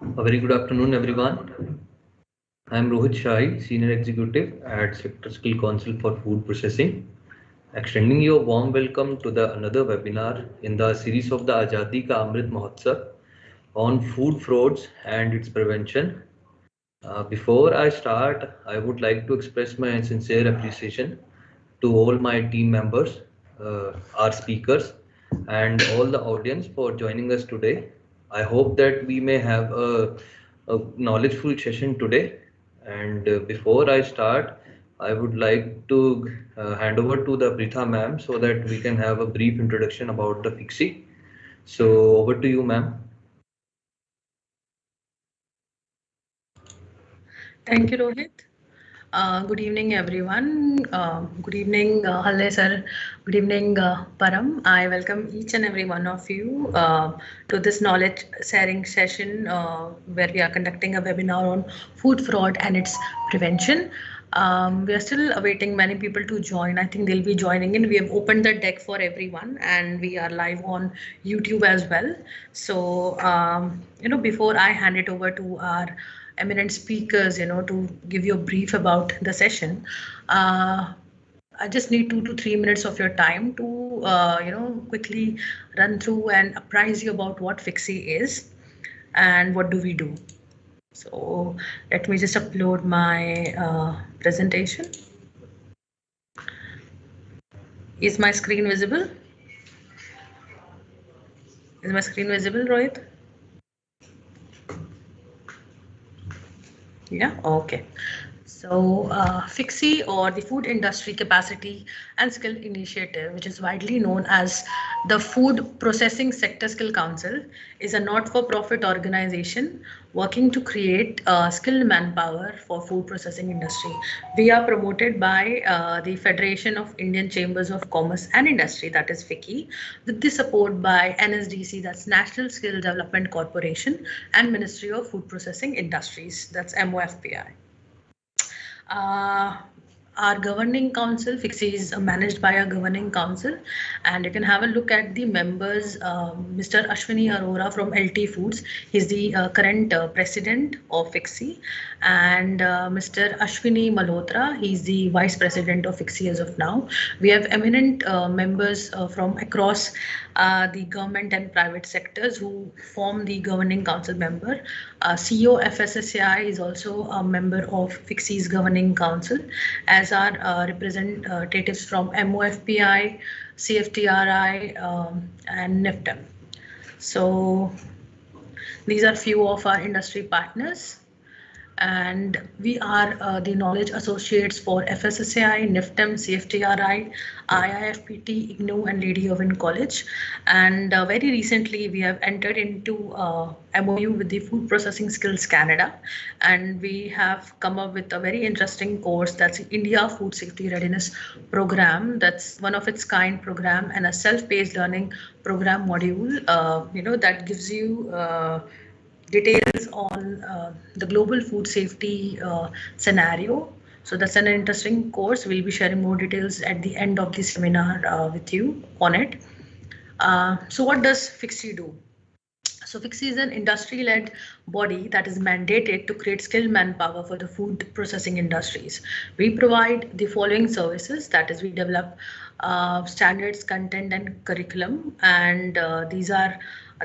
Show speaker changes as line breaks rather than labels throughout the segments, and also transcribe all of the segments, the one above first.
A very good afternoon, everyone. I am Rohit Shai, Senior Executive at Sector Skill Council for Food Processing, extending you a warm welcome to the another webinar in the series of the Azadi Ka Amrit Mahotsav on food frauds and its prevention. Before I start, I would like to express my sincere appreciation to all my team members, our speakers, and all the audience for joining us today. I hope that we may have a knowledgeful session today. And before I start, I would like to hand over to the Pritha ma'am so that we can have a brief introduction about the FIXI. So over to you, ma'am.
Thank you, Rohit. Good evening, everyone. Good evening, Halle sir. Good evening, Param. I welcome each and every one of you to this knowledge sharing session where we are conducting a webinar on food fraud and its prevention. We are still awaiting many people to join. I think they'll be joining in. We have opened the deck for everyone and we are live on YouTube as well. So, before I hand it over to our eminent speakers, to give you a brief about the session. I just need 2 to 3 minutes of your time to, quickly run through and apprise you about what FIXI is and what do we do. So let me just upload my presentation. Is my screen visible? Is my screen visible, Rohit? Yeah, okay. So FIXI, or the Food Industry Capacity and Skill Initiative, which is widely known as the Food Processing Sector Skill Council, is a not-for-profit organization working to create skilled manpower for food processing industry. We are promoted by the Federation of Indian Chambers of Commerce and Industry, that is FICCI, with the support by NSDC, that's National Skill Development Corporation, and Ministry of Food Processing Industries, that's MOFPI. Our governing council, FIXI, is managed by a governing council, and you can have a look at the members. Mr. Ashwini Arora from LT Foods, he's the current president of FIXI, and Mr. Ashwini Malhotra, he's the vice president of FIXI as of now. We have eminent members from across the government and private sectors who form the governing council member. CEO FSSAI is also a member of FIXI's governing council, as are representatives from MOFPI, CFTRI, and NIFTM. So these are few of our industry partners. And we are the knowledge associates for FSSAI, NIFTM, CFTRI, IIFPT, IGNOU, and Lady Irwin College. And very recently, we have entered into MOU with the Food Processing Skills Canada, and we have come up with a very interesting course, that's India Food Safety Readiness Program. That's one of its kind program and a self-paced learning program module, that gives you details on the global food safety scenario. So that's an interesting course. We'll be sharing more details at the end of the seminar with you on it. So what does FIXI do? So FIXI is an industry-led body that is mandated to create skilled manpower for the food processing industries. We provide the following services, that is, we develop standards, content, and curriculum, and these are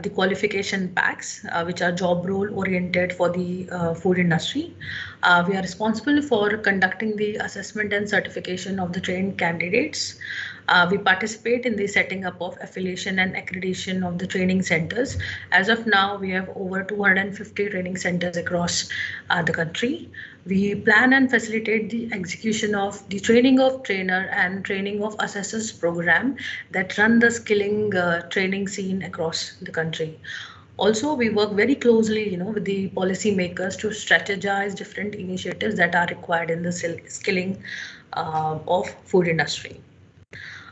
the qualification packs, which are job role oriented for the food industry. We are responsible for conducting the assessment and certification of the trained candidates. We participate in the setting up of affiliation and accreditation of the training centers. As of now, we have over 250 training centers across the country. We plan and facilitate the execution of the training of trainer and training of assessors program that run the skilling training scene across the country. Also, we work very closely, with the policy makers to strategize different initiatives that are required in the skilling of food industry.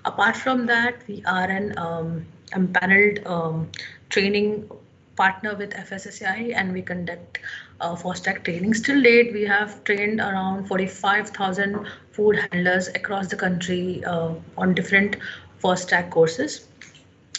Apart from that, we are an empaneled training partner with FSSAI, and we conduct FOSTAC training. Till date, we have trained around 45,000 food handlers across the country on different FOSTAC courses.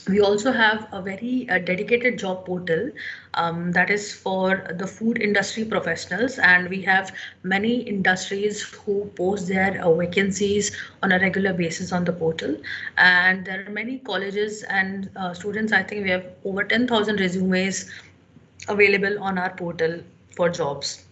We also have a very dedicated job portal that is for the food industry professionals, and we have many industries who post their vacancies on a regular basis on the portal. And there are many colleges and students. I think we have over 10,000 resumes available on our portal for jobs.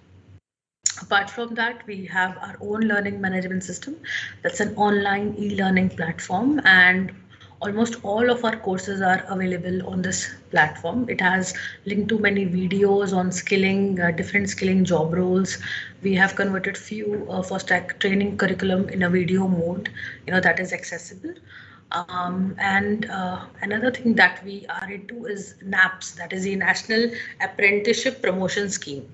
Apart from that, we have our own learning management system. That's an online e-learning platform, and almost all of our courses are available on this platform. It has linked to many videos on skilling, different skilling job roles. We have converted few for stack training curriculum in a video mode, that is accessible. And another thing that we are into is NAPS, that is the National Apprenticeship Promotion Scheme.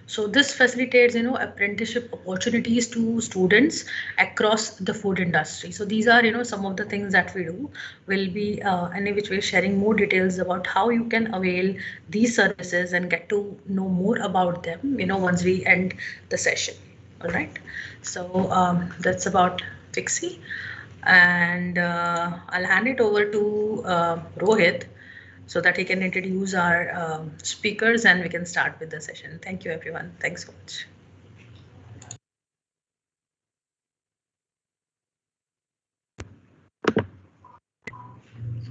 So this facilitates, apprenticeship opportunities to students across the food industry. So these are, some of the things that we do. We'll be any which way sharing more details about how you can avail these services and get to know more about them, once we end the session. All right. So that's about Fixie. And I'll hand it over to Rohit so that he can introduce our speakers and we can start with the session. Thank you, everyone. Thanks so much.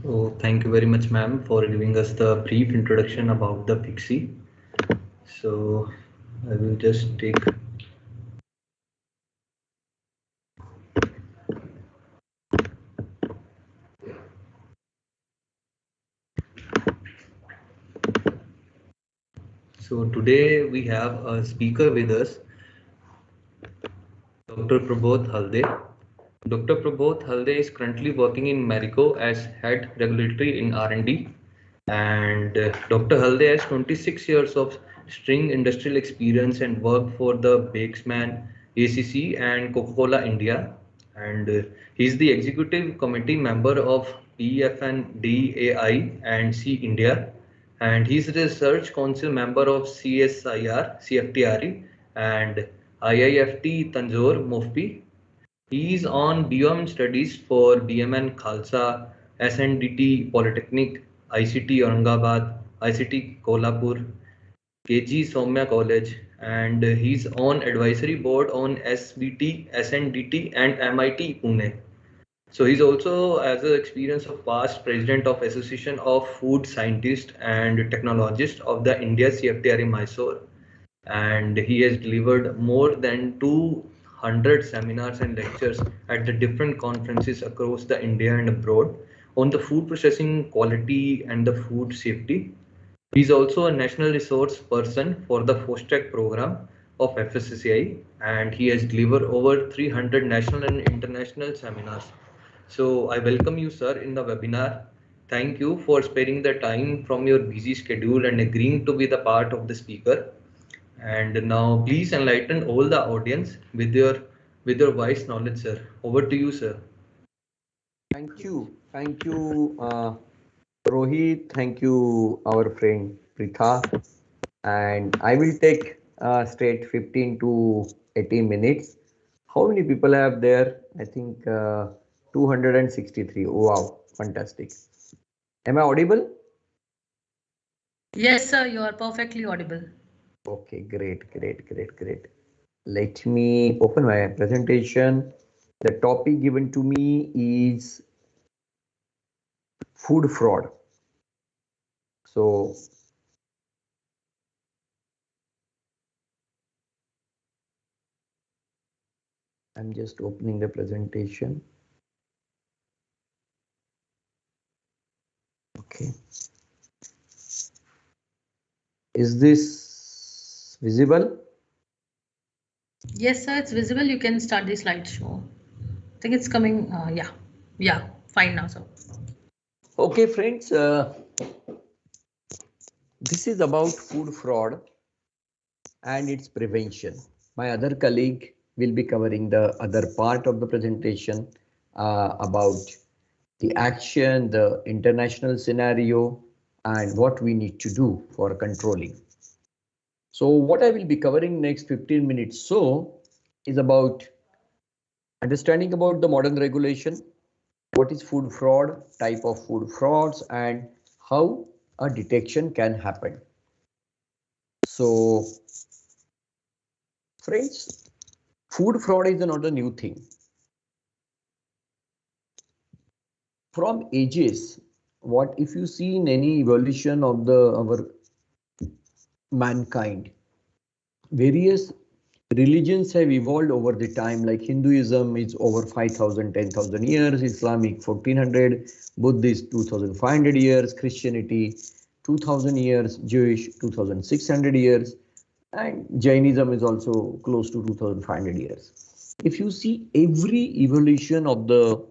So thank you very much, ma'am, for giving us the brief introduction about the Fixie. So I will just take. So today we have a speaker with us, Dr. Prabodh Halde. Dr. Prabodh Halde is currently working in Marico as head regulatory in R&D, and Dr. Halde has 26 years of string industrial experience and worked for the Bakesman, ACC, and Coca-Cola India. And he's the executive committee member of PFNDAI and C India, and he's the research council member of CSIR, CFTRE, and IIFT Tanjore Mofpi. He is on BOM studies for BMN Khalsa, SNDT Polytechnic, ICT Aurangabad, ICT Kolhapur, KG Soumya College, and he's on advisory board on SBT, SNDT, and MIT Pune. So he's also has the experience of past president of Association of Food Scientists and Technologists of the India CFTRE Mysore, and he has delivered more than 200 seminars and lectures at the different conferences across the India and abroad on the food processing quality and the food safety. He is also a national resource person for the FOSTEC program of FSSAI, and he has delivered over 300 national and international seminars. So I welcome you, sir, in the webinar. Thank you for sparing the time from your busy schedule and agreeing to be the part of the speaker. And now please enlighten all the audience with your wise knowledge, sir. Over to you, sir.
Thank you, Rohit. Thank you, our friend Pritha. And I will take straight 15 to 18 minutes. How many people have there? I think 263. Wow, fantastic. Am I audible?
Yes, sir, you are perfectly audible.
Okay, great. Let me open my presentation. The topic given to me is food fraud. So I'm just opening the presentation. Okay. Is this visible?
Yes, sir, it's visible. You can start the slideshow. I think it's coming. Yeah, fine now, sir.
Okay, friends. This is about food fraud and its prevention. My other colleague will be covering the other part of the presentation about the action, the international scenario, and what we need to do for controlling. So what I will be covering next 15 minutes so is about understanding about the modern regulation, what is food fraud, type of food frauds, and how a detection can happen. So, friends, food fraud is not a new thing. From ages, what if you see in any evolution of our mankind, various religions have evolved over the time, like Hinduism is over 5,000, 10,000 years, Islamic 1400, Buddhist 2,500 years, Christianity 2,000 years, Jewish 2,600 years, and Jainism is also close to 2,500 years. If you see every evolution of the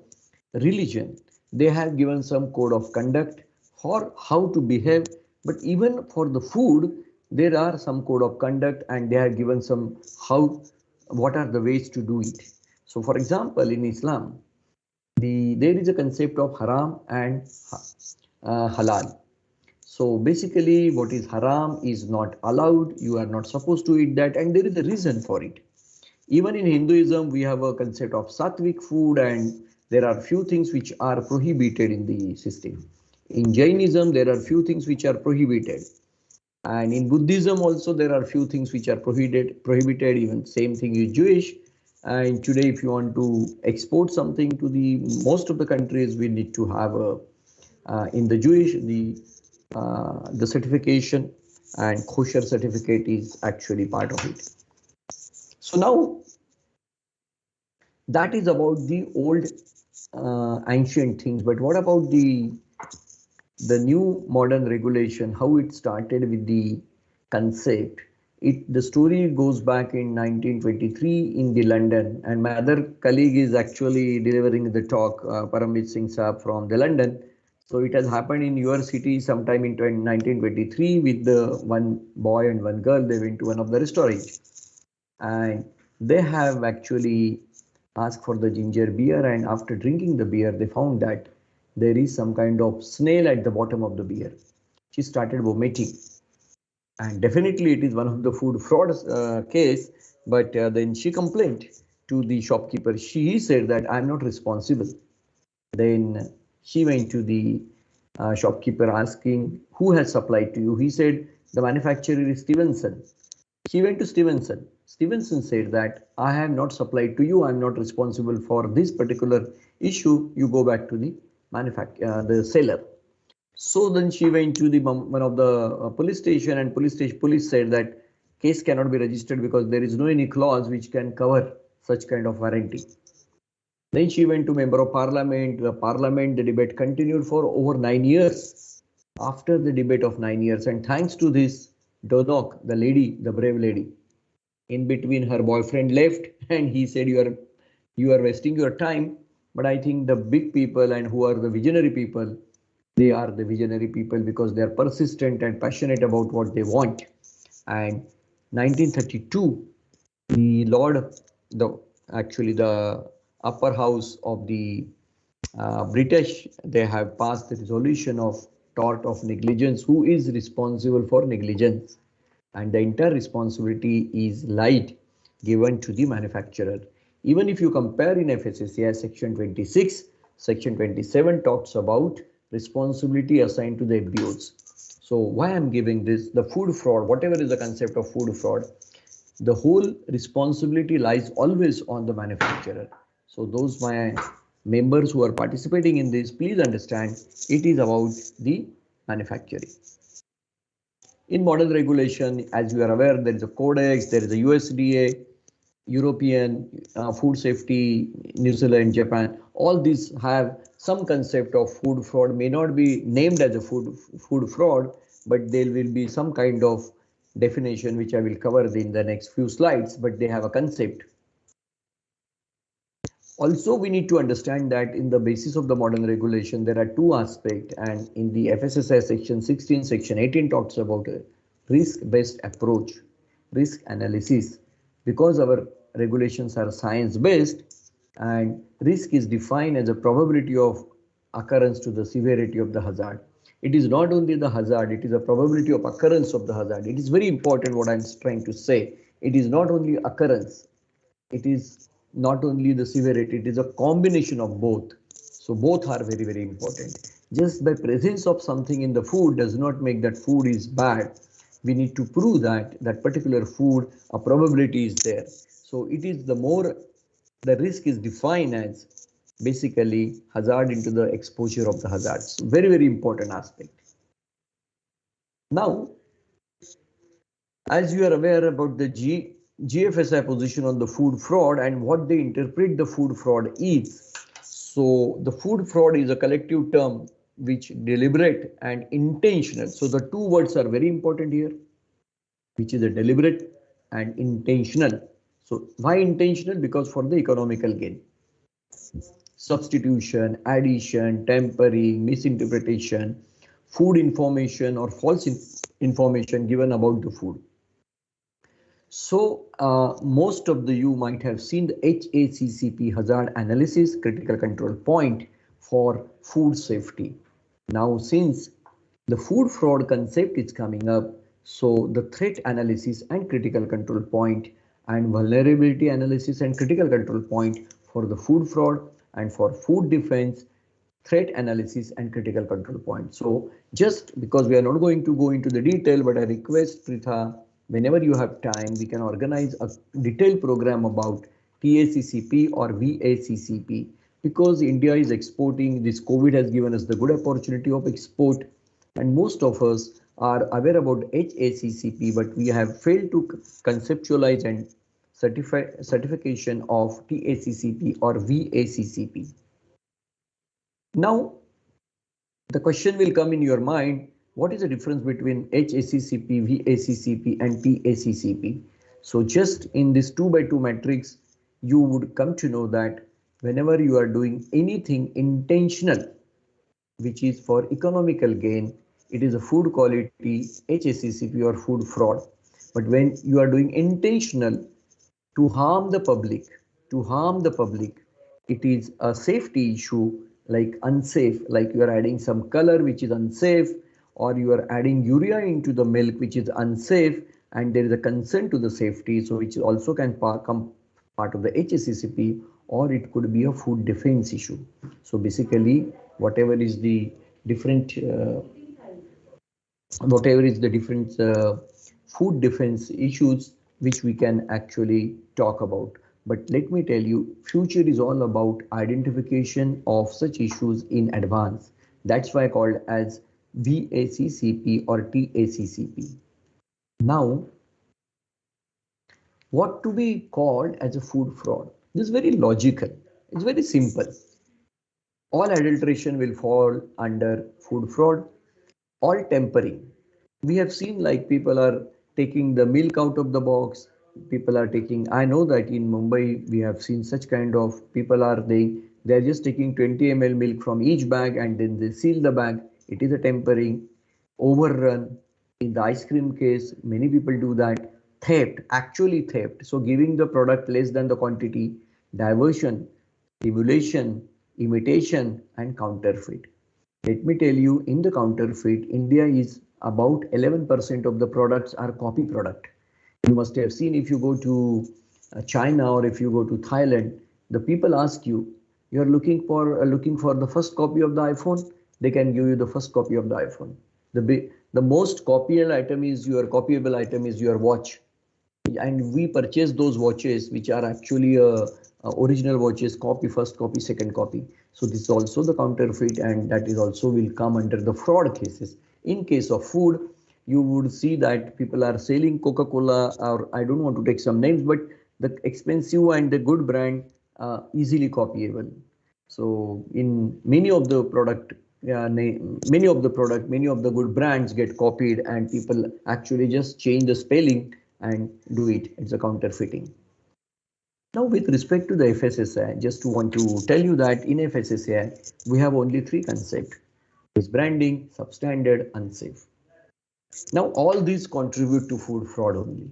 religion, they have given some code of conduct for how to behave, but even for the food, there are some code of conduct and they have given some what are the ways to do it. So for example, in Islam, there is a concept of haram and halal. So basically what is haram is not allowed, you are not supposed to eat that, and there is a reason for it. Even in Hinduism, we have a concept of sattvic food, and there are few things which are prohibited in the system. In Jainism, there are few things which are prohibited. And in Buddhism also, there are few things which are prohibited, even same thing is Jewish. And today, if you want to export something to the most of the countries, we need to have in the Jewish, the certification, and kosher certificate is actually part of it. So now that is about the old ancient things, but what about the new modern regulation, how it started with the concept? The story goes back in 1923 in the London, and my other colleague is actually delivering the talk, Paramjit Singh Saab from the London. So it has happened in your city sometime in 1923 with the one boy and one girl. They went to one of the restaurants and they have actually asked for the ginger beer, and after drinking the beer, they found that there is some kind of snail at the bottom of the beer. She started vomiting, and definitely it is one of the food fraud case, but then she complained to the shopkeeper. She said that I'm not responsible. Then she went to the shopkeeper asking, who has supplied to you? He said, the manufacturer is Stevenson. She went to Stevenson. Stevenson said that I have not supplied to you. I'm not responsible for this particular issue. You go back to the seller. So then she went to the one of the police station, and police said that case cannot be registered because there is no any clause which can cover such kind of warranty. Then she went to member of parliament. The debate continued for over 9 years. After the debate of 9 years, and thanks to this, Dodok, the lady, the brave lady, in between her boyfriend left, and he said, you are wasting your time. But I think the big people and who are the visionary people, they are the visionary people because they are persistent and passionate about what they want. And 1932, the upper house of the British, they have passed the resolution of tort of negligence. Who is responsible for negligence? And the entire responsibility is light given to the manufacturer. Even if you compare in FSSAI section 26, section 27 talks about responsibility assigned to the FBOs. So why I'm giving this, the food fraud, whatever is the concept of food fraud, the whole responsibility lies always on the manufacturer. So those my members who are participating in this, please understand it is about the manufacturing. In modern regulation, as you are aware, there is a codex, there is a USDA, European food safety, New Zealand, Japan. All these have some concept of food fraud, may not be named as a food fraud, but there will be some kind of definition which I will cover in the next few slides, but they have a concept. Also, we need to understand that in the basis of the modern regulation, there are two aspects, and in the FSSAI section 16, section 18 talks about a risk-based approach, risk analysis, because our regulations are science-based and risk is defined as a probability of occurrence to the severity of the hazard. It is not only the hazard, it is a probability of occurrence of the hazard. It is very important what I'm trying to say. It is not only occurrence, it is not only the severity, it is a combination of both. So both are very, very important. Just by presence of something in the food does not make that food is bad. We need to prove that that particular food, a probability is there. So it is the more the risk is defined as basically hazard into the exposure of the hazards. Very, very important aspect. Now, as you are aware about the GFSI position on the food fraud and what they interpret the food fraud is. So the food fraud is a collective term which deliberate and intentional. So the two words are very important here, which is a deliberate and intentional. So why intentional? Because for the economical gain. Substitution, addition, tampering, misinterpretation, food information or false information given about the food. So most of you might have seen the HACCP hazard analysis critical control point for food safety. Now since the food fraud concept is coming up, so the threat analysis and critical control point and vulnerability analysis and critical control point for the food fraud and for food defense, threat analysis and critical control point. So just because we are not going to go into the detail, but I request Pritha, whenever you have time, we can organize a detailed program about TACCP or VACCP, because India is exporting. This COVID has given us the good opportunity of export, and most of us are aware about HACCP, but we have failed to conceptualize and certification of TACCP or VACCP. Now, the question will come in your mind, what is the difference between HACCP, VACCP and TACCP? So just in this 2x2 matrix, you would come to know that whenever you are doing anything intentional, which is for economical gain, it is a food quality HACCP or food fraud. But when you are doing intentional to harm the public, it is a safety issue, like unsafe, like you are adding some color which is unsafe, or you are adding urea into the milk which is unsafe, and there is a concern to the safety, so which also can come part of the HACCP, or it could be a food defense issue. So basically whatever is the different food defense issues which we can actually talk about. But let me tell you, future is all about identification of such issues in advance. That's why called as VACCP or TACCP. Now, what to be called as a food fraud? This is very logical. It's very simple. All adulteration will fall under food fraud. All tampering. We have seen like people are taking the milk out of the box. People are taking, I know that in Mumbai we have seen such kind of people they're just taking 20 ml milk from each bag and then they seal the bag. It is a tampering. Overrun. In the ice cream case, many people do that. Theft, actually theft. So giving the product less than the quantity, diversion, simulation, imitation and counterfeit. Let me tell you, in the counterfeit, India is about 11% of the products are copy product. You must have seen if you go to China or if you go to Thailand, the people ask you, you are looking for the first copy of the iPhone, they can give you the first copy of the iPhone. The most copyable item is your watch. And we purchase those watches which are actually original watches, copy, first copy, second copy. So this is also the counterfeit, and that is also will come under the fraud cases. In case of food, you would see that people are selling Coca-Cola, or I don't want to take some names, but the expensive and the good brand easily copyable. So in many of the many of the good brands get copied, and people actually just change the spelling and do it. It's a counterfeiting. Now, with respect to the FSSAI, just want to tell you that in FSSAI, we have only three concepts: misbranding, substandard, unsafe. Now, all these contribute to food fraud only.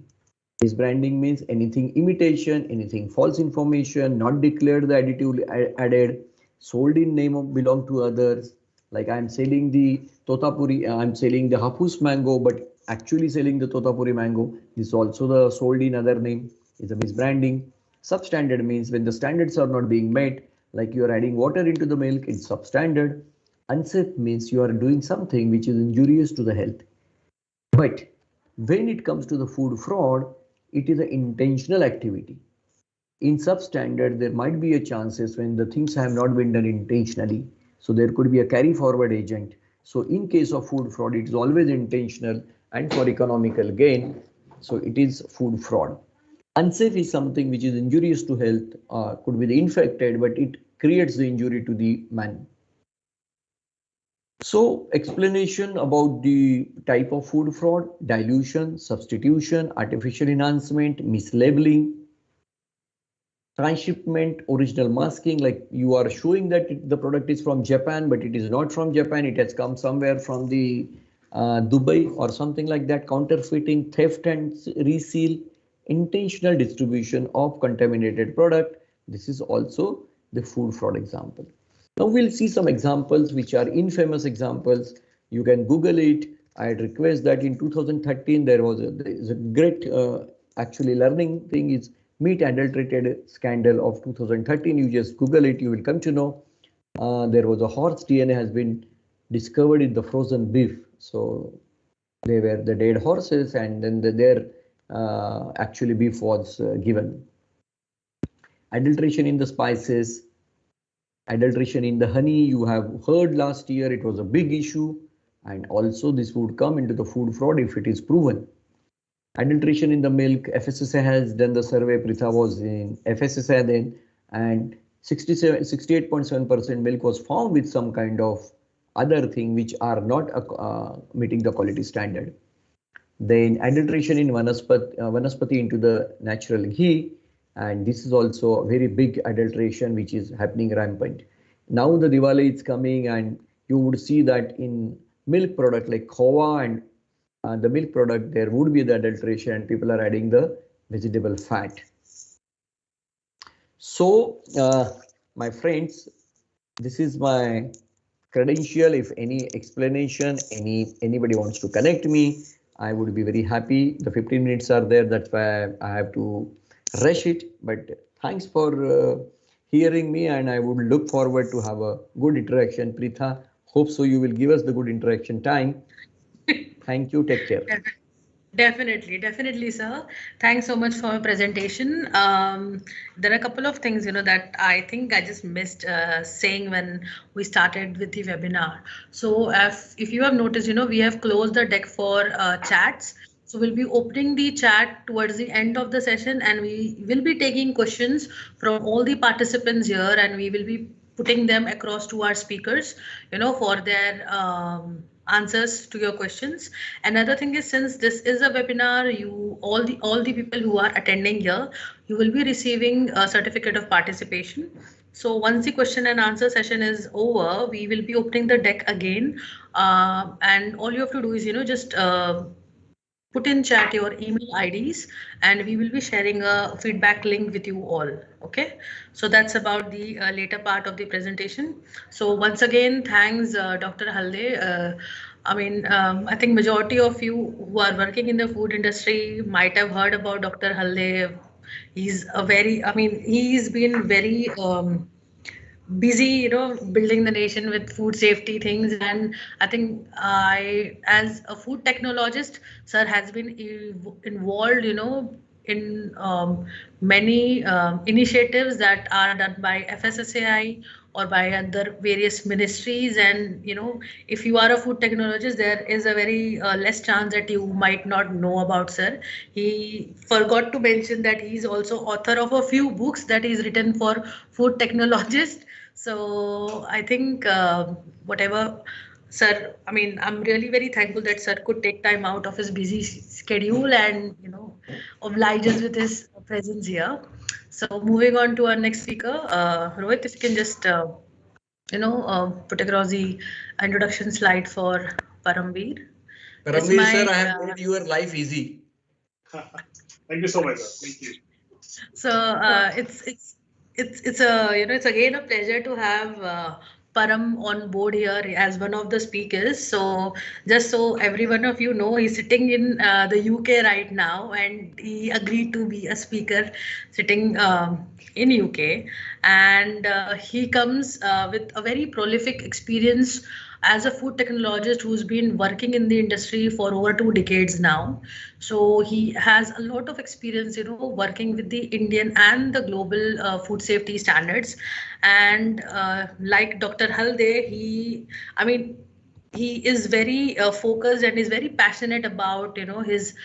Misbranding means anything imitation, anything false information, not declared the additive added, sold in name of belong to others. Like I'm selling the Totapuri, I'm selling the Hapus mango, but actually selling the Totapuri mango. This is also the sold in other name, is a misbranding. Substandard means when the standards are not being met, Like you are adding water into the milk, it's substandard. Unsafe means you are doing something which is injurious to the health. But when it comes to the food fraud, it is an intentional activity. In substandard, there might be a chances when the things have not been done intentionally. So there could be a carry forward agent. So in case of food fraud, it is always intentional and for economical gain. So it is food fraud. Unsafe is something which is injurious to health, could be the infected, but it creates the injury to the man. So explanation about the type of food fraud: dilution, substitution, artificial enhancement, mislabeling, transshipment, original masking. Like you are showing that the product is from Japan, but it is not from Japan. It has come somewhere from the Dubai or something like that. Counterfeiting, theft and reseal, intentional distribution of contaminated product. This is also the food fraud example. Now we'll see some examples which are infamous examples. You can Google it. I'd request that in 2013 there was a great actually learning thing is meat adulterated scandal of 2013. You just Google it, you will come to know. There was a horse DNA has been discovered in the frozen beef. So they were the dead horses, and then their actually beef was given. Adulteration in the spices, adulteration in the honey. You have heard last year it was a big issue, and also this would come into the food fraud if it is proven. Adulteration in the milk, FSSAI has done the survey. Pritha was in FSSAI then, and 68.7% milk was found with some kind of other thing which are not meeting the quality standard. Then adulteration in vanaspati into the natural ghee, and this is also a very big adulteration which is happening rampant. Now the Diwali is coming, and you would see that in milk product like khowa and the milk product, there would be the adulteration, and people are adding the vegetable fat. So, my friends, this is my credential. If any explanation, anybody wants to connect me, I would be very happy. The 15 minutes are there, that's why I have to rush it. But thanks for hearing me, and I would look forward to have a good interaction. Pritha, hope so you will give us the good interaction time. Thank you. Take care.
Definitely, sir. Thanks so much for your presentation. There are a couple of things, that I think I just missed saying when we started with the webinar. So if you have noticed, we have closed the deck for chats. So we'll be opening the chat towards the end of the session, and we will be taking questions from all the participants here, and we will be putting them across to our speakers, for their answers to your questions. Another thing is, since this is a webinar, all the people who are attending here, you will be receiving a certificate of participation. So once the question and answer session is over, we will be opening the deck again, and all you have to do is just put in chat your email IDs, and we will be sharing a feedback link with you all. Okay, so that's about the later part of the presentation. So once again, thanks, Dr. Halde. I think majority of you who are working in the food industry might have heard about Dr. Halde. He's he's been very busy, building the nation with food safety things. And I think as a food technologist, sir has been involved, in many initiatives that are done by FSSAI or by other various ministries. And, if you are a food technologist, there is a very less chance that you might not know about sir. He forgot to mention that he's also author of a few books that he's written for food technologists. So I think whatever, sir, I'm really very thankful that sir could take time out of his busy schedule and, oblige us with his presence here. So moving on to our next speaker, Rohit, if you can just, put across the introduction slide for Paramveer.
Paramveer, sir, I have made your life easy.
Thank you so much, sir. Thank you.
So it's again a pleasure to have Param on board here as one of the speakers. So just so every one of you know, he's sitting in the UK right now, and he agreed to be a speaker sitting in UK. And he comes with a very prolific experience as a food technologist who's been working in the industry for over 2 decades now. So he has a lot of experience, working with the Indian and the global food safety standards. And like Dr. Halde, he is very focused and is very passionate about, his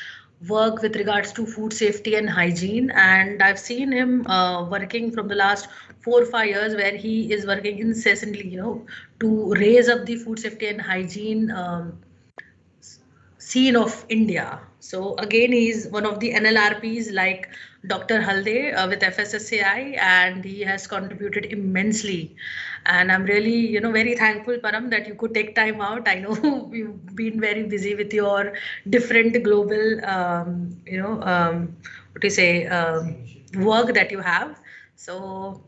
work with regards to food safety and hygiene. And I've seen him working from the last 4 or 5 years, where he is working incessantly, to raise up the food safety and hygiene scene of India. So again, he's one of the NLRPs like Dr. Halde with FSSAI, and he has contributed immensely. And I'm really, very thankful, Param, that you could take time out. I know you've been very busy with your different global, work that you have. So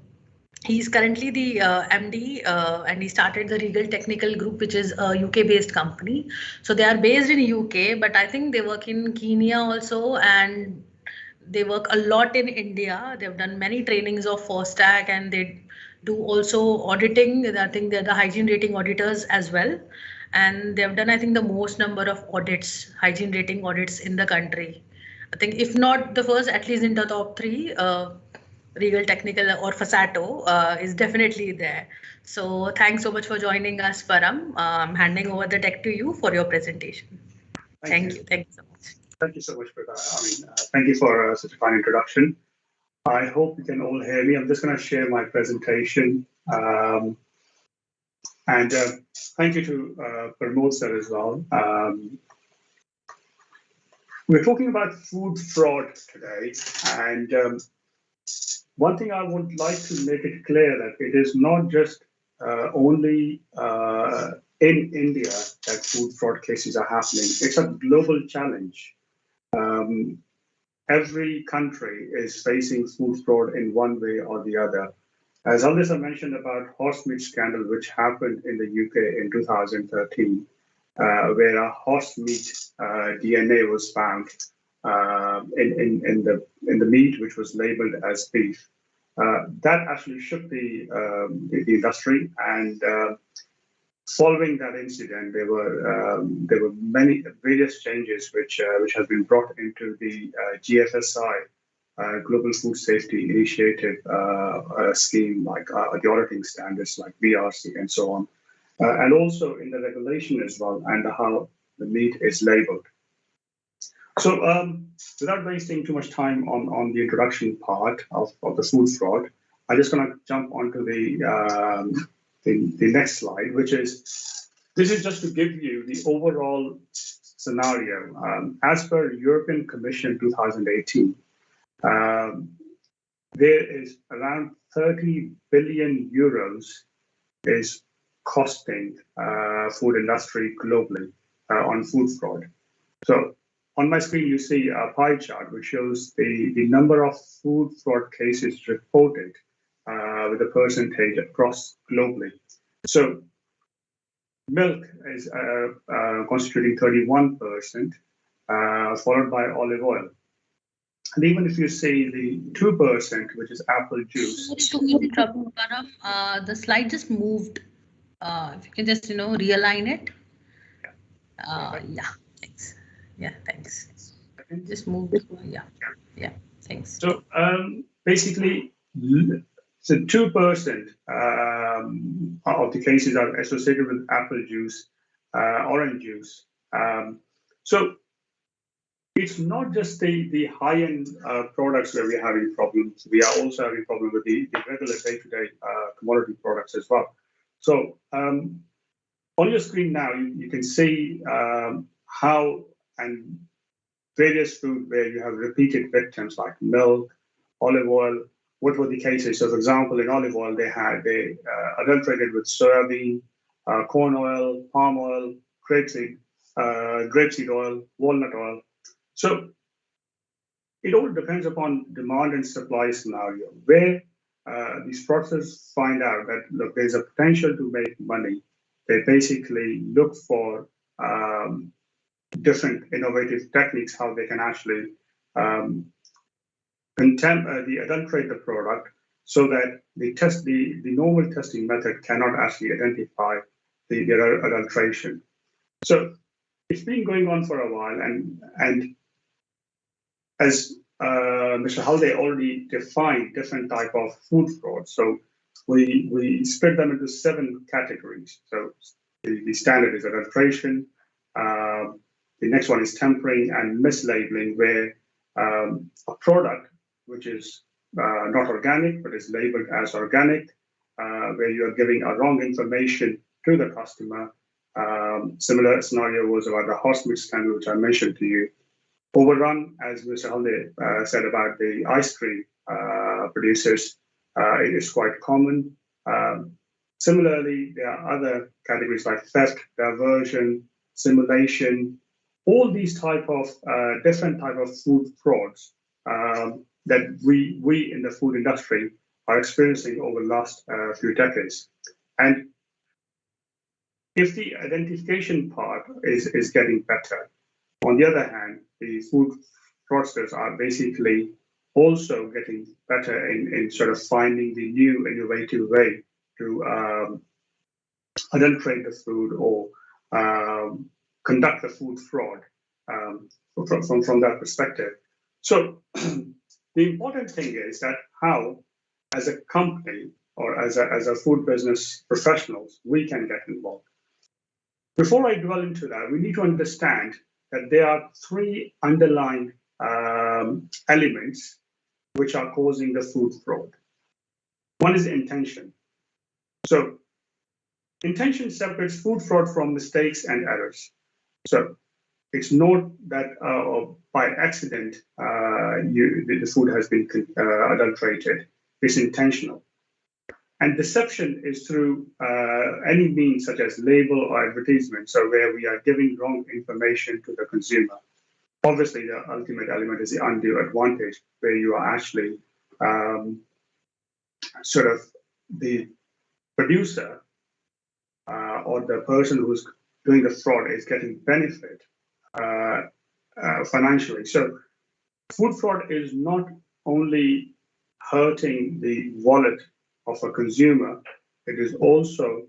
he's currently the MD, and he started the Regal Technical Group, which is a UK-based company. So they are based in UK, but I think they work in Kenya also, and they work a lot in India. They've done many trainings of FOSTAC, and they do also auditing. I think they're the hygiene rating auditors as well. And they've done, I think, the most number of audits, hygiene rating audits in the country. I think if not the first, at least in the top 3. Regal Technical or Fasato is definitely there. So thanks so much for joining us, Param. I'm handing over the deck to you for your presentation. Thank you. Thank you so much.
Thank you so much for that. Thank you for such a fine introduction. I hope you can all hear me. I'm just going to share my presentation. And thank you to Pramod sir as well. We're talking about food fraud today. And one thing I would like to make it clear that it is not just only in India that food fraud cases are happening. It's a global challenge. Every country is facing food fraud in one way or the other. As Alisa mentioned about horse meat scandal, which happened in the UK in 2013, where a horse meat DNA was found in the meat, which was labeled as beef. That actually shook the industry, and following that incident, there were many various changes which have been brought into the GFSI Global Food Safety Initiative scheme, like the auditing standards like BRC and so on, and also in the regulation as well, and how the meat is labeled. So without wasting too much time on the introduction part of the food fraud, I'm just going to jump onto the next slide, which is, this is just to give you the overall scenario. As per European Commission 2018, there is around 30 billion euros is costing food industry globally on food fraud. So on my screen, you see a pie chart which shows the number of food fraud cases reported with a percentage across globally. So milk is constituting 31%, followed by olive oil. And even if you see the 2%, which is apple juice.
The slide just moved. If you can just, realign it. Yeah, thanks. Yeah, thanks. Just move it. Yeah, thanks.
So basically, so 2% of the cases are associated with apple juice, orange juice. So it's not just the high-end products where we're having problems. We are also having problems with the regular day-to-day commodity products as well. So on your screen now, you can see how and various food where you have repeated victims like milk, olive oil. What were the cases? So, for example, in olive oil, they adulterated with soybean, corn oil, palm oil, grapeseed oil, walnut oil. So it all depends upon demand and supply scenario. Where these fraudsters find out that, look, there's a potential to make money, they basically look for different innovative techniques how they can actually adulterate the product so that the normal testing method cannot actually identify the adulteration. So it's been going on for a while, and as Mr. Halde already defined different type of food fraud. So we split them into 7 categories. So the standard is adulteration. The next one is tempering and mislabeling, where a product which is not organic but is labeled as organic, where you are giving a wrong information to the customer. Similar scenario was about the horse meat scandal, which I mentioned to you. Overrun, as Mr. Halde said about the ice cream producers, it is quite common. Similarly, there are other categories like theft, diversion, simulation, all these type of different type of food frauds that we in the food industry are experiencing over the last few decades. And if the identification part is getting better, on the other hand, the food fraudsters are basically also getting better in sort of finding the new innovative way to adulterate the food or conduct the food fraud from that perspective. So the important thing is that how, as a company or as a food business professionals, we can get involved. Before I dwell into that, we need to understand that there are 3 underlying elements which are causing the food fraud. One is intention. So intention separates food fraud from mistakes and errors. So it's not that by accident the food has been adulterated. It's intentional. And deception is through any means such as label or advertisement, so where we are giving wrong information to the consumer. Obviously, the ultimate element is the undue advantage, where you are actually sort of the producer or the person who's doing the fraud is getting benefit financially. So food fraud is not only hurting the wallet of a consumer, it is also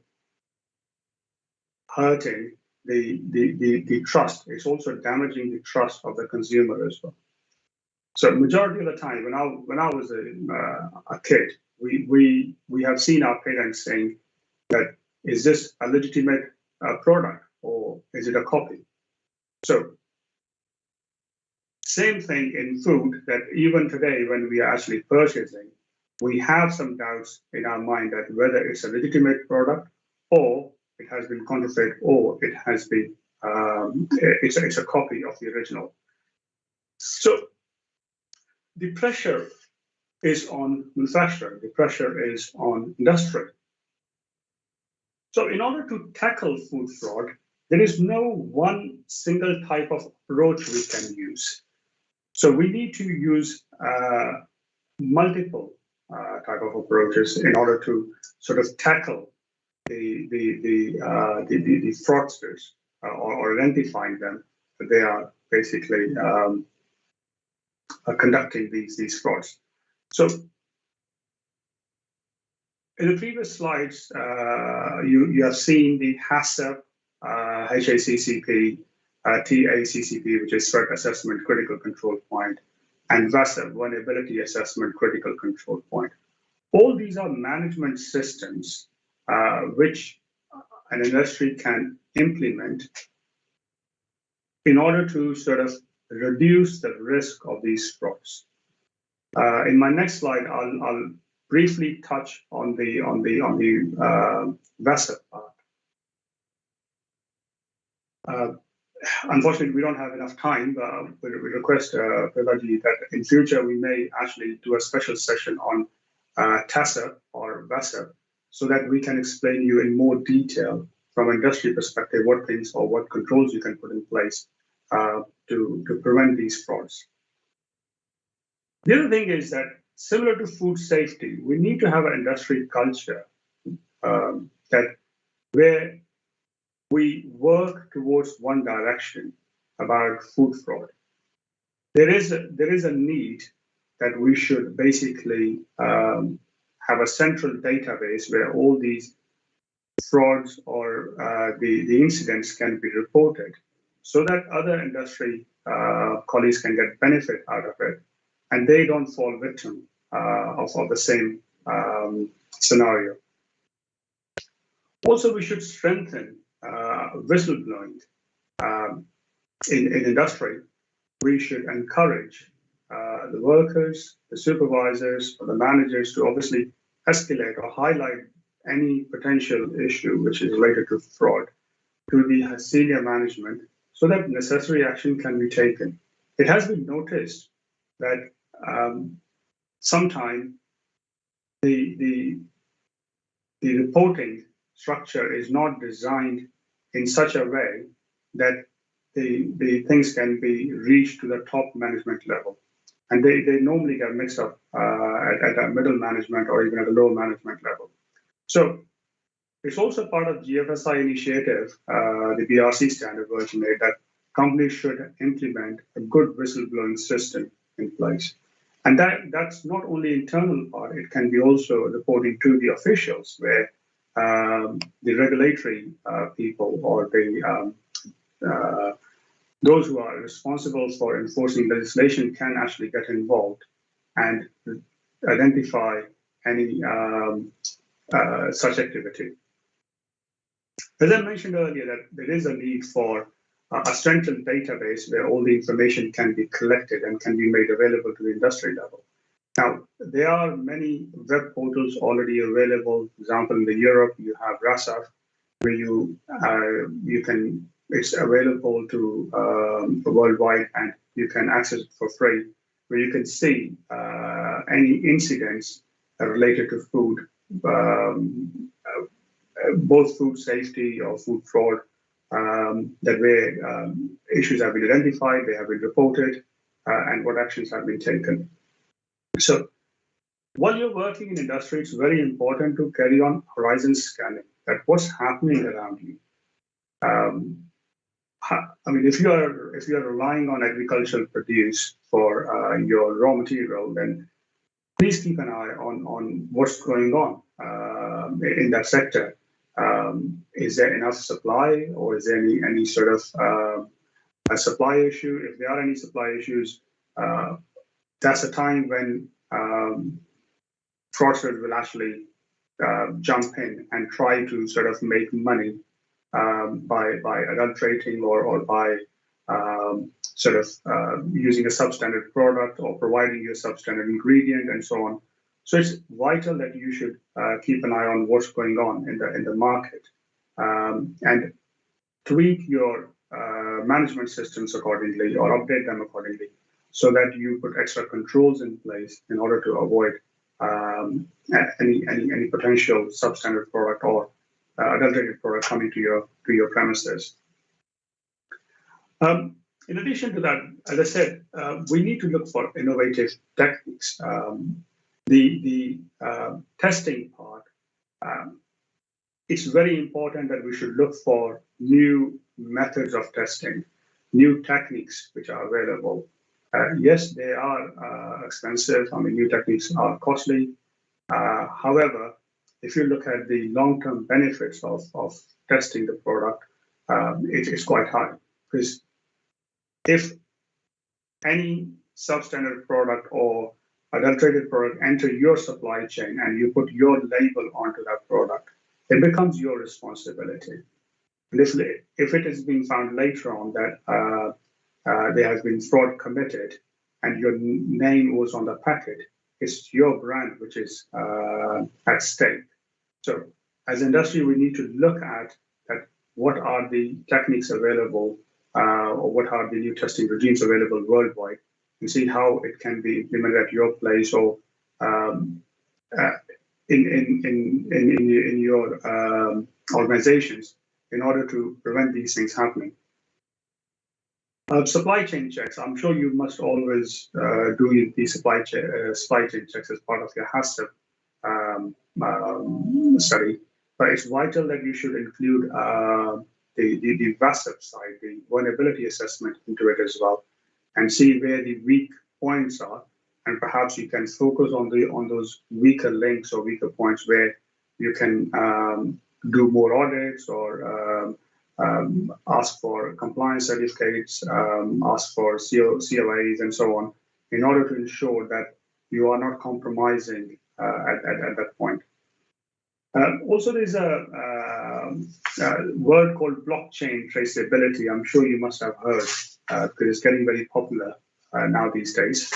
hurting the trust. It's also damaging the trust of the consumer as well. So majority of the time, when I was a kid, we have seen our parents saying that, is this a legitimate product or is it a copy? So same thing in food, that even today when we are actually purchasing, we have some doubts in our mind that whether it's a legitimate product or it has been counterfeit or it has been it's a copy of the original. So the pressure is on manufacturer, the pressure is on industry. So in order to tackle food fraud, there is no one single type of approach we can use. So we need to use multiple type of approaches in order to sort of tackle the fraudsters or identifying them, that they are basically conducting these frauds. So in the previous slides, you have seen the HACCP, HACCP, TACCP, which is Threat Assessment Critical Control Point, and VASP, Vulnerability Assessment Critical Control Point. All these are management systems which an industry can implement in order to sort of reduce the risk of these frauds. In my next slide, I'll briefly touch on the VASP part. Unfortunately, we don't have enough time, but we request Privaji that in future we may actually do a special session on TACCP or VASP, so that we can explain you in more detail from an industry perspective what things or what controls you can put in place to prevent these frauds. The other thing is that similar to food safety, we need to have an industry culture that where we work towards one direction about food fraud. There is a need that we should basically have a central database where all these frauds or the incidents can be reported so that other industry colleagues can get benefit out of it and they don't fall victim of the same scenario. Also, we should strengthen whistleblowing in industry. We should encourage the workers, the supervisors, or the managers to obviously escalate or highlight any potential issue which is related to fraud to the senior management so that necessary action can be taken. It has been noticed that sometimes the reporting structure is not designed in such a way that the things can be reached to the top management level. And they normally get mixed up at a middle management or even at a lower management level. So it's also part of GFSI initiative, the BRC standard version 8, that companies should implement a good whistleblowing system in place. And that's not only internal part, it can be also reporting to the officials where the regulatory people or the those who are responsible for enforcing legislation can actually get involved and identify any such activity. As I mentioned earlier, that there is a need for a central database where all the information can be collected and can be made available to the industry level. Now, there are many web portals already available. For example, in Europe, you have RASAF, where you can. It's available to worldwide, and you can access it for free, where you can see any incidents related to food, both food safety or food fraud, that where issues have been identified, they have been reported, and what actions have been taken. So while you're working in industry, it's very important to carry on horizon scanning, that what's happening around you. I mean, if you are relying on agricultural produce for your raw material, then please keep an eye on what's going on in that sector. Is there enough supply, or is there any sort of a supply issue? If there are any supply issues, that's a time when fraudsters will actually jump in and try to sort of make money by adulterating or by sort of using a substandard product or providing you a substandard ingredient and so on. So it's vital that you should keep an eye on what's going on in the market and tweak your management systems accordingly or update them accordingly so that you put extra controls in place in order to avoid any potential substandard product or adulterated product coming to your premises. In addition to that, as I said, we need to look for innovative techniques. The testing part, it's very important that we should look for new methods of testing, new techniques which are available. Yes, they are expensive. I mean, new techniques are costly. However, if you look at the long-term benefits of testing the product, it is quite high. Because if any substandard product or adulterated product enter your supply chain and you put your label onto that product, it becomes your responsibility. And if it is being found later on that there has been fraud committed and your name was on the packet, it's your brand which is at stake. So as industry, we need to look at what are the techniques available or what are the new testing regimes available worldwide and see how it can be implemented at your place or in your organizations in order to prevent these things happening. Supply chain checks. I'm sure you must always do the supply chain checks as part of your HACCP study, but it's vital that you should include the VASP side, the vulnerability assessment into it as well, and see where the weak points are, and perhaps you can focus on those weaker links or weaker points where you can do more audits or ask for compliance certificates, ask for COAs and so on, in order to ensure that you are not compromising at that point. Also, there's a word called blockchain traceability. I'm sure you must have heard because it's getting very popular now these days.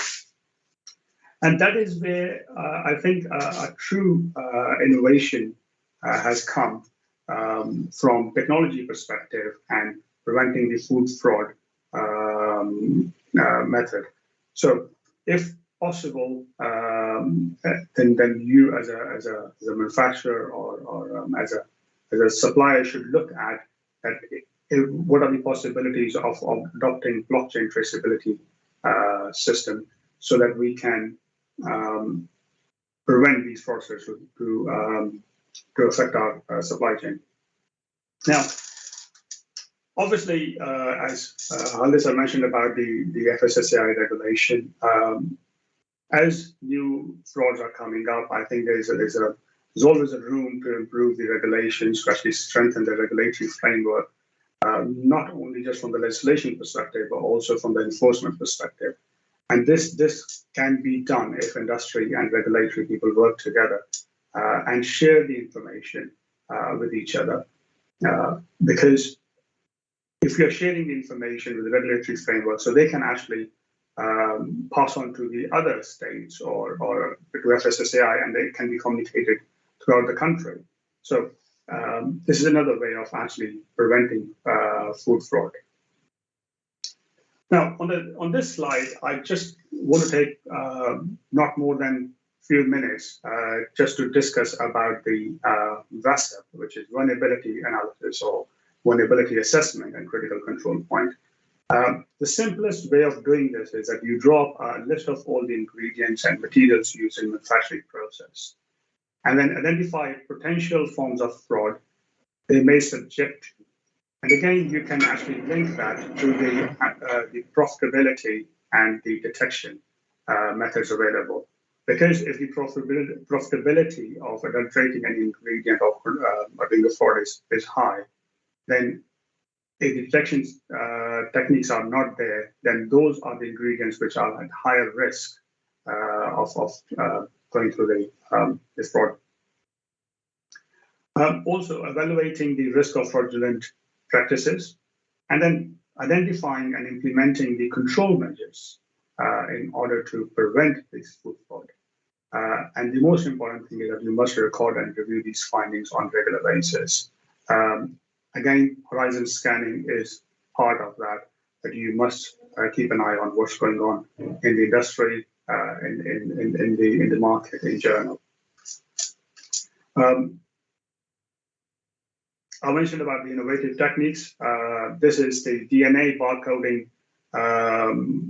And that is where I think a true innovation has come from technology perspective and preventing the food fraud method. So if possible, then you as a manufacturer or as a supplier should look at what are the possibilities of adopting blockchain traceability system so that we can prevent these fraudsters to affect our supply chain. Now, obviously, as Halisa mentioned about the FSSAI regulation, as new frauds are coming up, I think there's always a room to improve the regulations, to actually strengthen the regulatory framework, not only just from the legislation perspective, but also from the enforcement perspective. And this can be done if industry and regulatory people work together and share the information with each other. Because if you're sharing the information with the regulatory framework, so they can actually pass on to the other states or to FSSAI, and they can be communicated throughout the country. So this is another way of actually preventing food fraud. Now, on this slide, I just want to take not more than a few minutes just to discuss about the VASP, which is vulnerability analysis or vulnerability assessment and critical control point. The simplest way of doing this is that you draw up a list of all the ingredients and materials used in the manufacturing process, and then identify potential forms of fraud they may subject to. And again, you can actually link that to the profitability and the detection methods available. Because if the profitability of adulterating any ingredient or doing the fraud is high, then if the detection techniques are not there, then those are the ingredients which are at higher risk of going through this fraud. Also, evaluating the risk of fraudulent practices, and then identifying and implementing the control measures in order to prevent this food fraud. And the most important thing is that you must record and review these findings on a regular basis. Again, horizon scanning is part of that, but you must keep an eye on what's going on in the industry, in the market in general. I mentioned about the innovative techniques. This is the DNA barcoding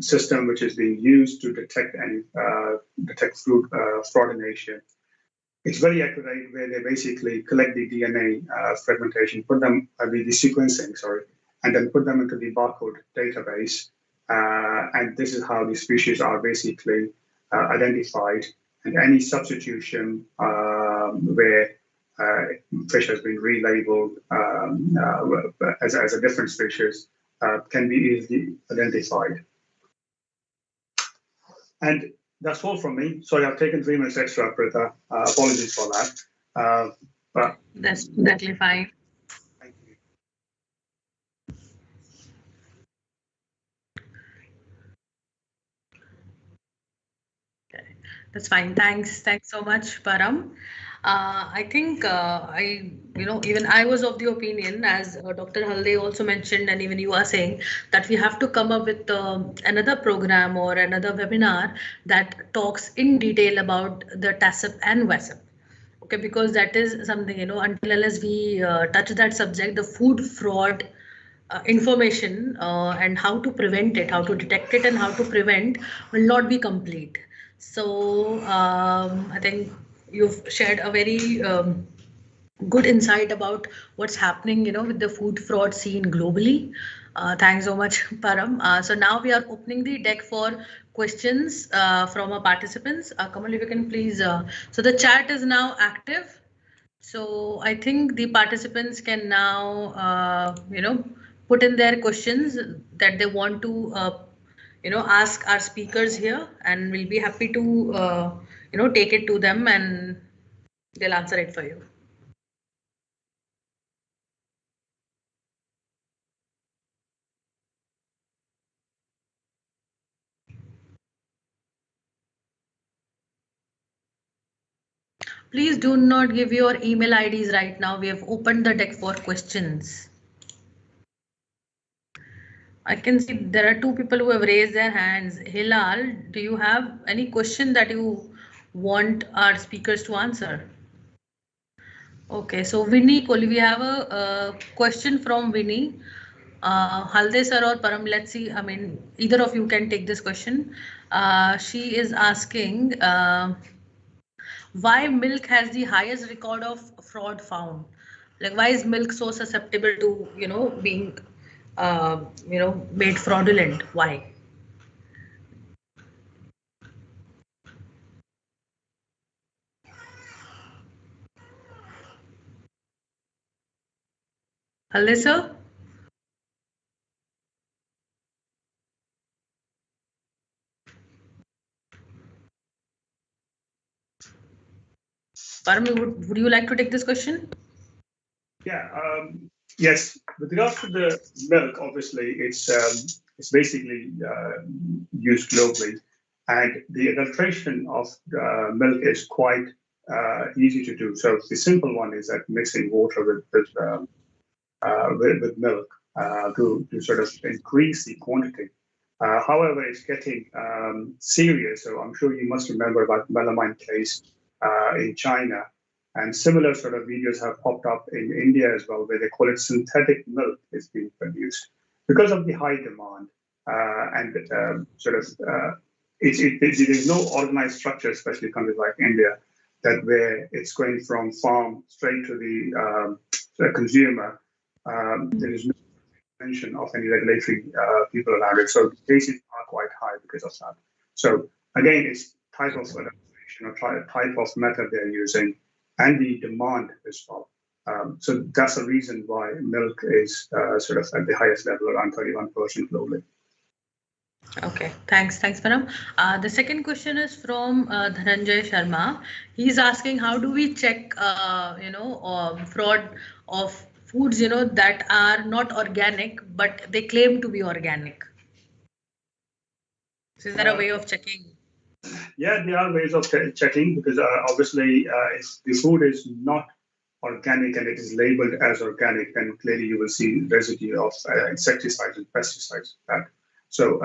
system which is being used to detect food fraudulation. It's very accurate, where they basically collect the DNA fragmentation, put them the sequencing, sorry, and then put them into the barcode database. And this is how the species are basically identified. And any substitution where fish has been relabeled as a different species can be easily identified. And that's all from me. Sorry, I've taken 3 minutes extra, Pritha. Apologies for that. But
that's exactly fine.
Thank you.
Okay, that's fine. Thanks so much, Param. I think even I was of the opinion, as Dr. Halde also mentioned, and even you are saying, that we have to come up with another program or another webinar that talks in detail about the TACCP and VASP. Okay, because that is something, until unless we touch that subject, the food fraud information and how to prevent it, how to detect it and how to prevent will not be complete. So I think you've shared a very good insight about what's happening, with the food fraud scene globally. Thanks so much, Param. So now we are opening the deck for questions from our participants. Kamal, if you can please. So the chat is now active. So I think the participants can now, put in their questions that they want to, ask our speakers here, and we'll be happy to, take it to them and they'll answer it for you. Please do not give your email IDs right now. We have opened the deck for questions. I can see there are two people who have raised their hands. Hilal, do you have any question that you want our speakers to answer? Okay, so Vinny Kohli, we have a question from Vinny. Halde sir or Param, let's see. I mean, either of you can take this question. She is asking why milk has the highest record of fraud found. Like, why is milk so susceptible to, being, made fraudulent? Why? Halde sir? Param, would you like to take this question?
Yeah, yes. With regards to the milk, obviously, it's basically used globally, and the adulteration of milk is quite easy to do. So the simple one is that mixing water with milk to sort of increase the quantity. However, it's getting serious. So I'm sure you must remember about melamine case in China. And similar sort of videos have popped up in India as well, where they call it synthetic milk is being produced because of the high demand there's no organized structure, especially countries like India, where it's going from farm straight to the consumer. There is no mention of any regulatory people around it, so the cases are quite high because of that. So again, it's type of adaptation or type of method they're using, and the demand as well. So that's the reason why milk is sort of at the highest level, around 31% globally.
Okay, thanks, Param. The second question is from Dhananjay Sharma. He's asking, how do we check, fraud of foods, that are not organic, but they claim to be organic? So is there a way of checking?
Yeah, there are ways of checking, because obviously if the food is not organic and it is labeled as organic, then clearly you will see residue of insecticides and pesticides. So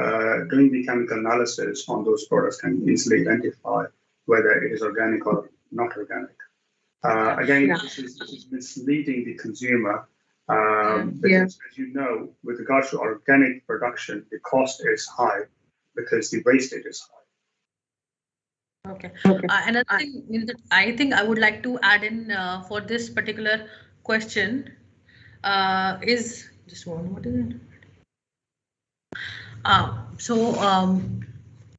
doing the chemical analysis on those products can easily identify whether it is organic or not organic. This is misleading the consumer, because as you know, with regards to organic production, the cost is high because the wastage is high.
Okay. Another thing I think I would like to add in for this particular question is just one. What is it?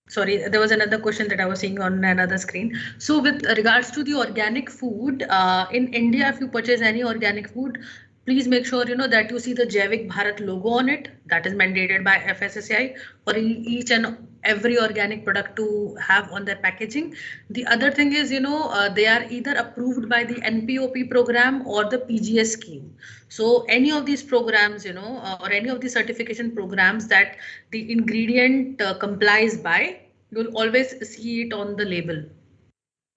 Sorry, there was another question that I was seeing on another screen. So with regards to the organic food, in India, if you purchase any organic food, please make sure that you see the Jaivik Bharat logo on it. That is mandated by FSSAI for each and every organic product to have on their packaging. The other thing is, they are either approved by the NPOP program or the PGS scheme. So any of these programs, or any of the certification programs that the ingredient complies by, you'll always see it on the label.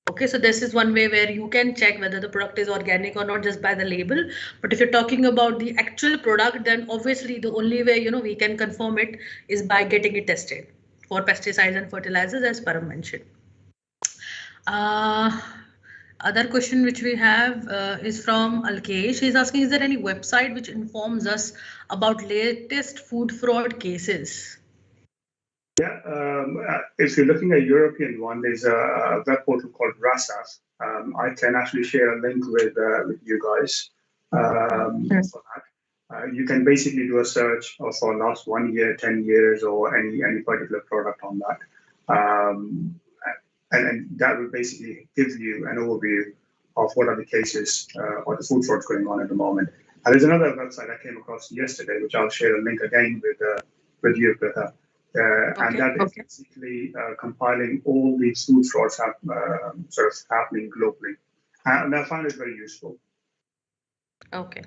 Okay, so this is one way where you can check whether the product is organic or not just by the label. But if you're talking about the actual product, then obviously the only way we can confirm it is by getting it tested for pesticides and fertilizers, as Param mentioned. Other question which we have is from Alkesh. He's asking, is there any website which informs us about latest food fraud cases?
Yeah, if you're looking at a European one, there's a web portal called RASAF. I can actually share a link with you guys for that. You can basically do a search for last 1 year, 10 years, or any particular product on that. And that will basically give you an overview of what are the cases or the food frauds going on at the moment. And there's another website I came across yesterday, which I'll share a link again with you, Pritha. And that is basically compiling all these food frauds sort of happening globally. And I found it very useful.
Okay.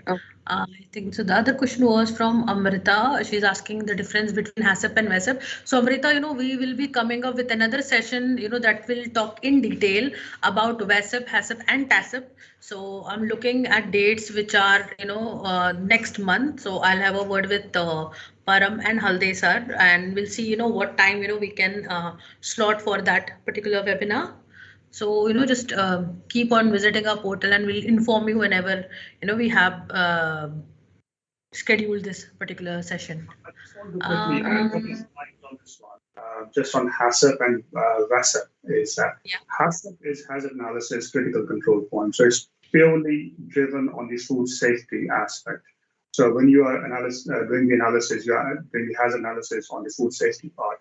I think so. The other question was from Amrita. She's asking the difference between HACCP and WASSP. So Amrita, we will be coming up with another session, that will talk in detail about WASSP, HACCP and TACCP. So I'm looking at dates which are, next month. So I'll have a word with Param and Halde sir, and we'll see, what time, we can slot for that particular webinar. So, just keep on visiting our portal and we'll inform you whenever, we have scheduled this particular session.
I just want to quickly add a couple of slides on this one. Just on HACCP and WASSP is that HACCP is hazard analysis critical control point. So it's purely driven on the food safety aspect. So when you are doing the analysis, you are doing the hazard analysis on the food safety part.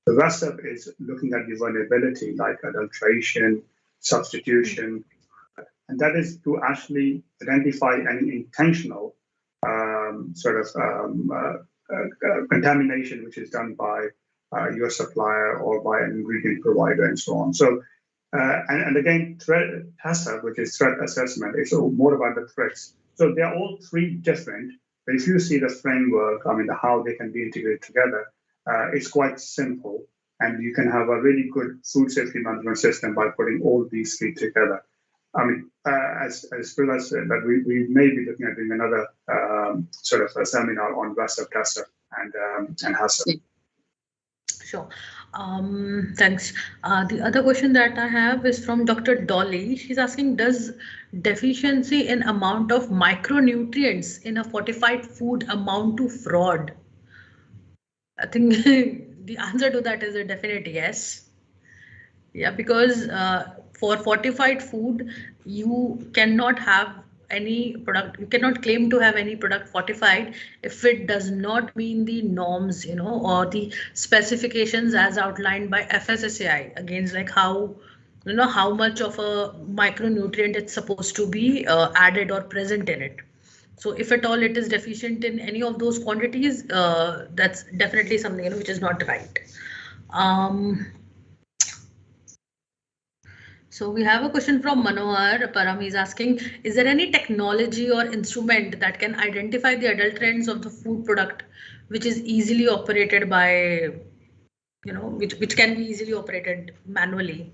The WASSP is looking at the vulnerability like adulteration, substitution, and that is to actually identify any intentional contamination which is done by your supplier or by an ingredient provider and so on. So, and again, TACCP, which is threat assessment, is more about the threats. So they're all three different, but if you see the framework, how they can be integrated together, it's quite simple, and you can have a really good food safety management system by putting all these three together. As Prila said, that we may be looking at doing another sort of a seminar on WASSP, TACCP, and HACCP.
Sure. Thanks. The other question that I have is from Dr. Dolly. She's asking, does deficiency in amount of micronutrients in a fortified food amount to fraud? I think the answer to that is a definite yes. Yeah, because for fortified food, you cannot have any product, you cannot claim to have any product fortified if it does not meet the norms, or the specifications as outlined by FSSAI against like how much of a micronutrient it's supposed to be added or present in it. So if at all it is deficient in any of those quantities, that's definitely something which is not right. So we have a question from Manohar. Param is asking, is there any technology or instrument that can identify the adulterants of the food product, which is easily operated by, which can be easily operated manually?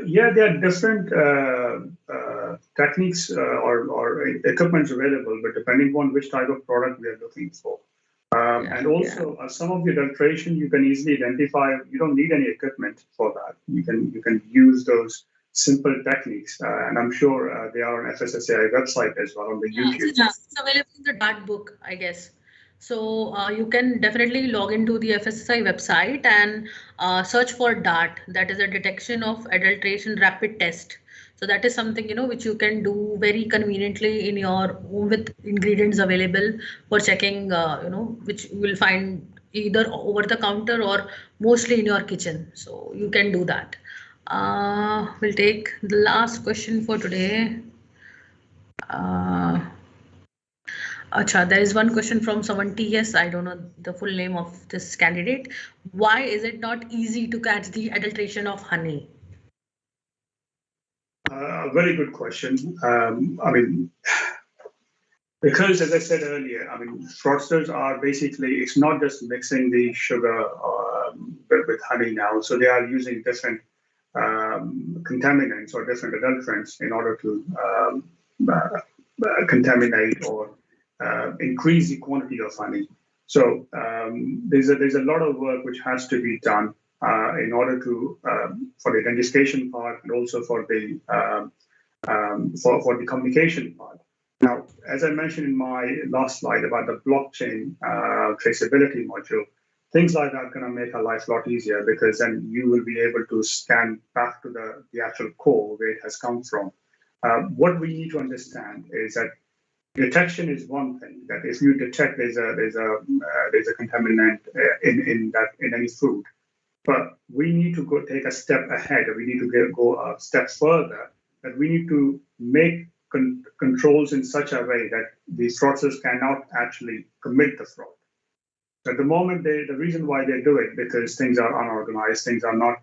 Yeah, there are different techniques or equipments available, but depending on which type of product we are looking for. And also some of the adulteration you can easily identify. You don't need any equipment for that. You can use those simple techniques, and I'm sure they are on FSSAI website as well on the YouTube.
It's available in the DART book, I guess. So you can definitely log into the FSSAI website and search for DART, that is a detection of adulteration rapid test. So that is something which you can do very conveniently in your home with ingredients available for checking, which you will find either over the counter or mostly in your kitchen. So you can do that. We'll take the last question for today. Acha, there is one question from someone TS. I don't know the full name of this candidate. Why is it not easy to catch the adulteration of honey?
Very good question. Because as I said earlier, fraudsters are basically, it's not just mixing the sugar with honey now. So they are using different contaminants or different adulterants in order to contaminate or increase the quantity of honey. So there's a lot of work which has to be done in order to for the identification part and also for the communication part. Now, as I mentioned in my last slide about the blockchain traceability module, things like that are going to make our life a lot easier, because then you will be able to scan back to the actual core where it has come from. What we need to understand is that detection is one thing. That if you detect there's a contaminant in any food, but we need to take a step ahead. We need to go a step further. That we need to make controls in such a way that these fraudsters cannot actually commit the fraud. At the moment, the reason why they do it, because things are unorganized, things are not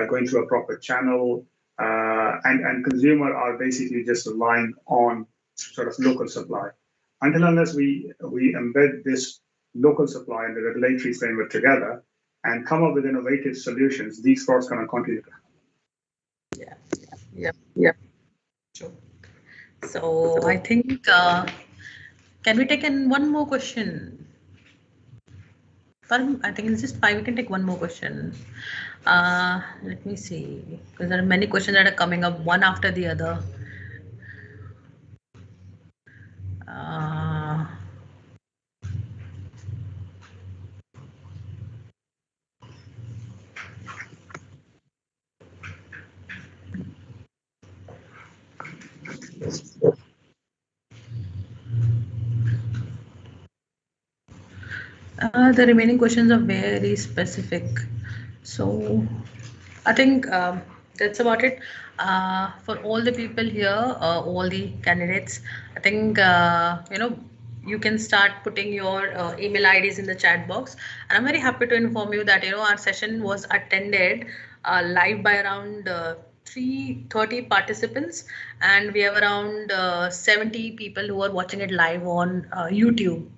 going through a proper channel, and consumer are basically just relying on sort of local supply. Until unless we embed this local supply and the regulatory framework together and come up with innovative solutions, these frauds going to continue to happen.
Yeah. Sure. So I think, can we take in one more question? I think it's just 5. We can take one more question. Let me see, because there are many questions that are coming up one after the other. The remaining questions are very specific. So I think that's about it. For all the people here, all the candidates, I think, you can start putting your email IDs in the chat box. And I'm very happy to inform you that, our session was attended live by around 330 participants, and we have around 70 people who are watching it live on YouTube.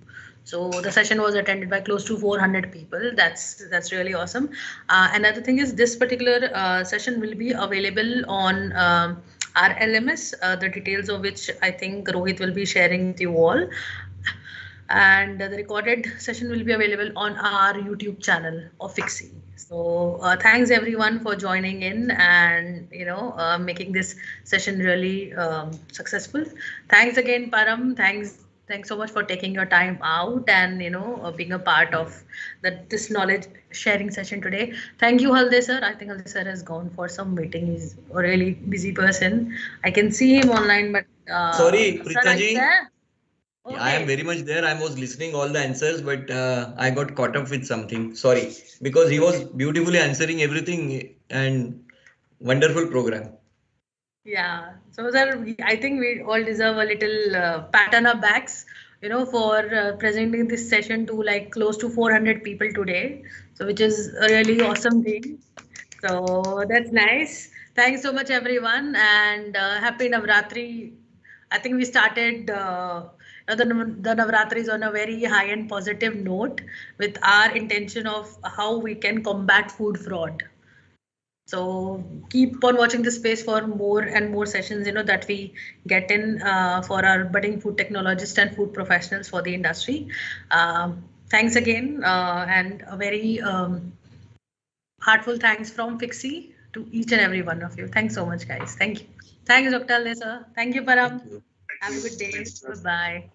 So the session was attended by close to 400 people. That's really awesome. Another thing is, this particular session will be available on our LMS, the details of which I think Rohit will be sharing with you all. And the recorded session will be available on our YouTube channel of FIXI. So thanks everyone for joining in and making this session really successful. Thanks again, Param. Thanks so much for taking your time out and being a part of this knowledge sharing session today. Thank you, Halde sir. I think Halde sir has gone for some meeting. He's a really busy person. I can see him online, but
sorry, Prita ji.
Okay.
I am very much there. I was listening all the answers, but I got caught up with something. Sorry, because he was beautifully answering everything, and wonderful program.
Yeah. So sir, I think we all deserve a little pat on our backs, for presenting this session to like close to 400 people today. So which is a really awesome thing. So that's nice. Thanks so much, everyone, and happy Navratri. I think we started the Navratris on a very high and positive note with our intention of how we can combat food fraud. So keep on watching the space for more and more sessions, that we get in for our budding food technologists and food professionals for the industry. Thanks again, and a very heartful thanks from FIXI to each and every one of you. Thanks so much, guys. Thank you. Thanks, Dr. Alde sir. Thank you, Param.
Thank you.
Have a good day. Bye-bye.